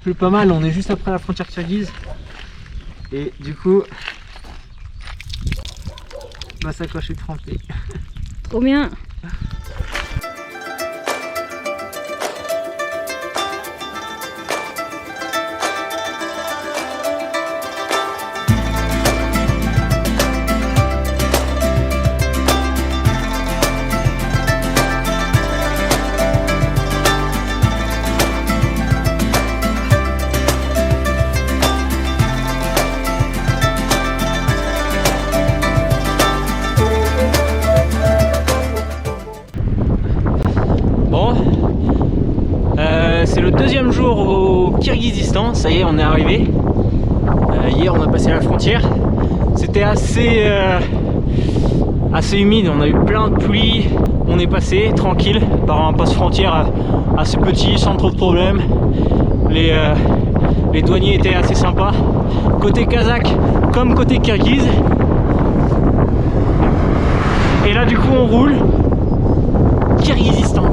pleut pas mal, on est juste après la frontière kirghize. Et du coup, ma sacoche est trempée. Trop bien. C'est le deuxième jour au Kirghizistan, ça y est, on est arrivé. Hier on a passé la frontière. C'était assez humide, on a eu plein de pluie. On est passé tranquille par un poste frontière assez petit, sans trop de problèmes. Les douaniers étaient assez sympas. Côté kazakh comme côté kirghize. Et là du coup on roule. Kirghizistan.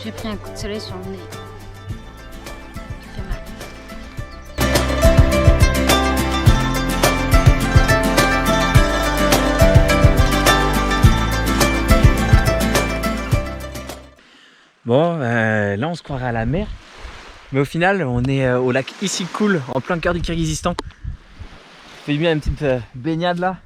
J'ai pris un coup de soleil sur le nez. Il fait mal. Bon, là on se croirait à la mer, mais au final on est au lac Issyk-Kul, en plein cœur du Kirghizistan. Fait bien une petite baignade là.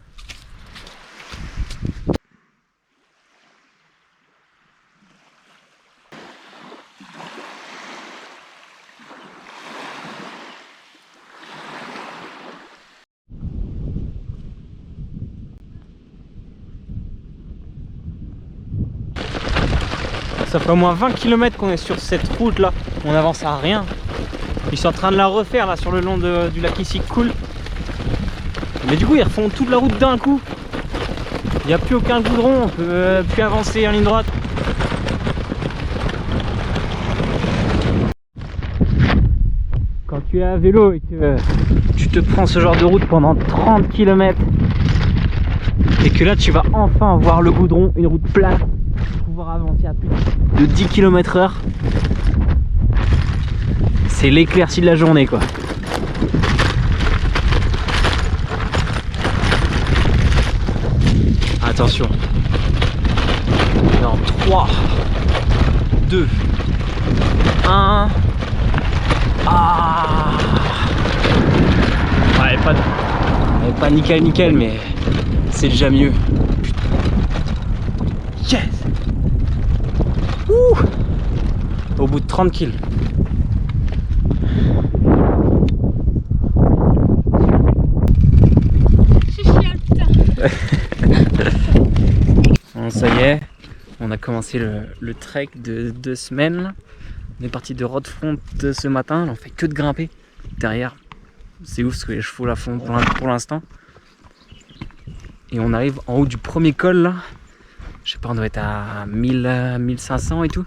Ça fait au moins 20 km qu'on est sur cette route là, on avance à rien. Ils sont en train de la refaire là sur le long du lac Issyk-Kul. Mais du coup ils refont toute la route d'un coup. Il n'y a plus aucun goudron, on peut plus avancer en ligne droite. Quand tu es à vélo et que tu te prends ce genre de route pendant 30 km et que là tu vas enfin voir le goudron, une route plate, pouvoir avancer à plus de 10 km/h, c'est l'éclaircie de la journée quoi. Attention. Dans 3, 2, 1. Ah, ouais, pas nickel mais c'est déjà mieux. Yes. Ouh. Au bout de 30 kills. Bon, ça y est, on a commencé le trek de 2 semaines. On est parti de Roodefront ce matin, on fait que de grimper. Derrière, c'est ouf parce que les chevaux la font pour l'instant. Et on arrive en haut du premier col là. Je sais pas, on doit être à 1500 et tout.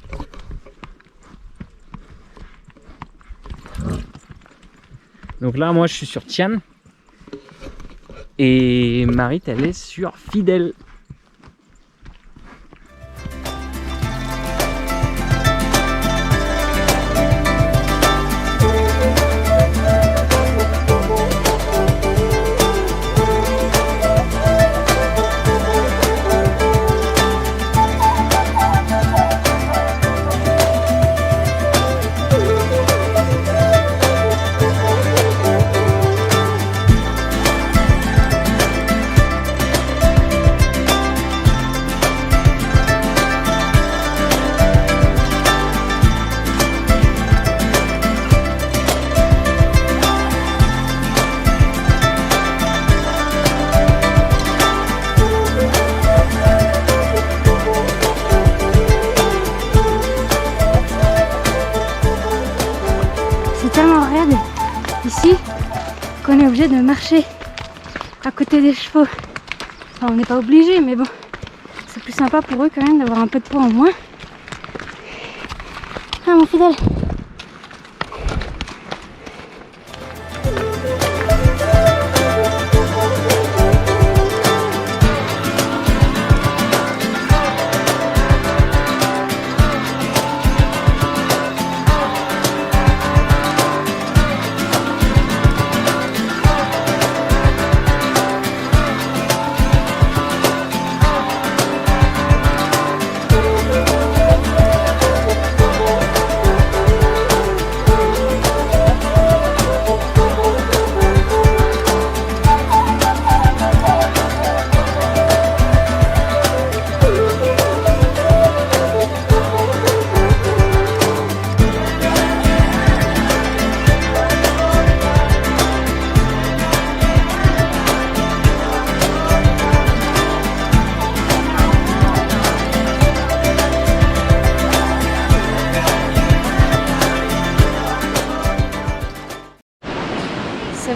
Donc là, moi je suis sur Tian. Et Marit, elle est sur Fidèle. Ici, qu'on est obligé de marcher à côté des chevaux. Enfin, on n'est pas obligé, mais bon, c'est plus sympa pour eux quand même d'avoir un peu de poids en moins. Ah mon fidèle.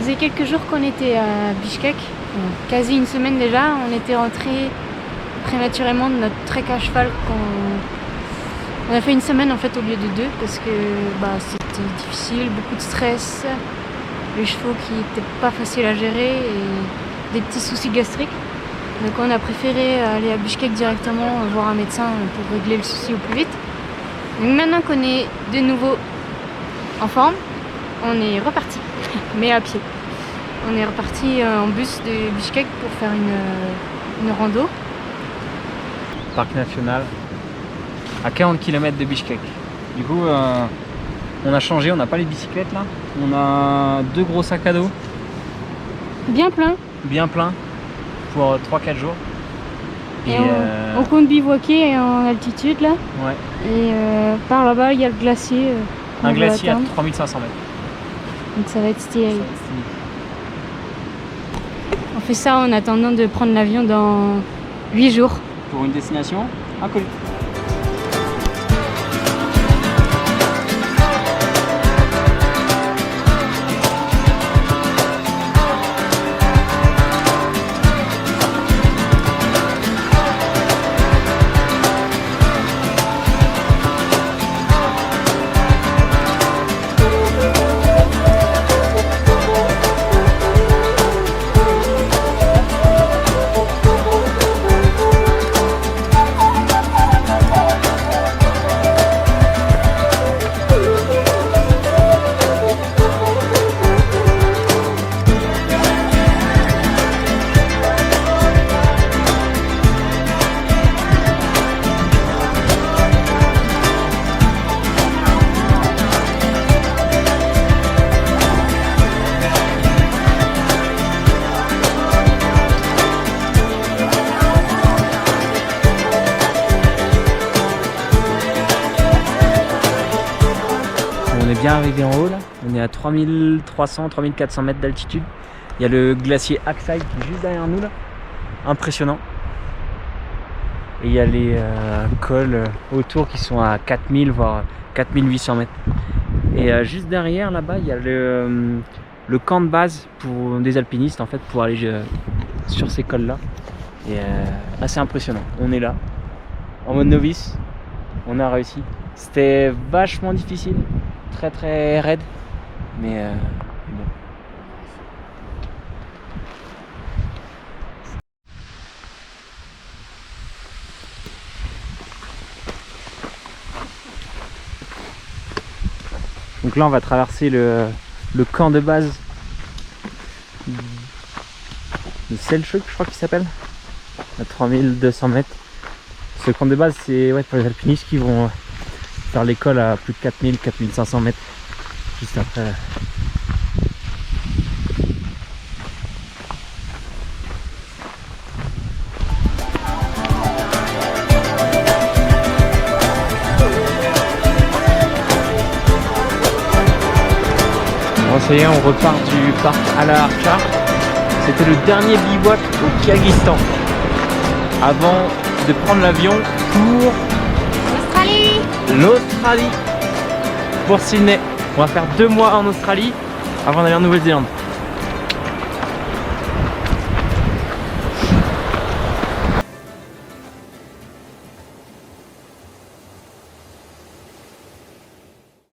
faisait quelques jours qu'on était à Bishkek, quasi une semaine déjà. On était rentré prématurément de notre trek à cheval. On a fait une semaine en fait au lieu de 2 parce que c'était difficile, beaucoup de stress, les chevaux qui n'étaient pas faciles à gérer et des petits soucis gastriques. Donc on a préféré aller à Bishkek directement, voir un médecin pour régler le souci au plus vite. Donc maintenant qu'on est de nouveau en forme, on est reparti, mais à pied. On est reparti en bus de Bishkek pour faire une rando. Parc national à 40 km de Bishkek. Du coup, on a changé, on n'a pas les bicyclettes là. On a 2 gros sacs à dos. Bien plein. Bien plein pour 3-4 jours. Et on compte bivouaquer en altitude là. Ouais. Et par là-bas, il y a le glacier. Un glacier à 3500 mètres. Donc ça va être stylé. On fait ça en attendant de prendre l'avion dans 8 jours. Pour une destination inconnue. On est bien arrivé en haut là, on est à 3300-3400 mètres d'altitude. Il y a le glacier Aksai qui est juste derrière nous là, impressionnant. Et il y a les cols autour qui sont à 4000 voire 4800 mètres. Et juste derrière là-bas il y a le camp de base pour des alpinistes en fait pour aller sur ces cols là. Et assez impressionnant. On est là, en mode novice, on a réussi. C'était vachement difficile. Très très raide, mais bon. Donc là on va traverser le camp de base de Selçuk, je crois qu'il s'appelle, à 3200 mètres. Ce camp de base c'est pour les alpinistes qui vont faire l'école à plus de 4000-4500 mètres juste après. Bon ça y est, on repart du parc Ala Archa. C'était le dernier bivouac au Kyrgyzstan avant de prendre l'avion pour l'Australie, pour Sydney. On va faire 2 mois en Australie avant d'aller en Nouvelle-Zélande.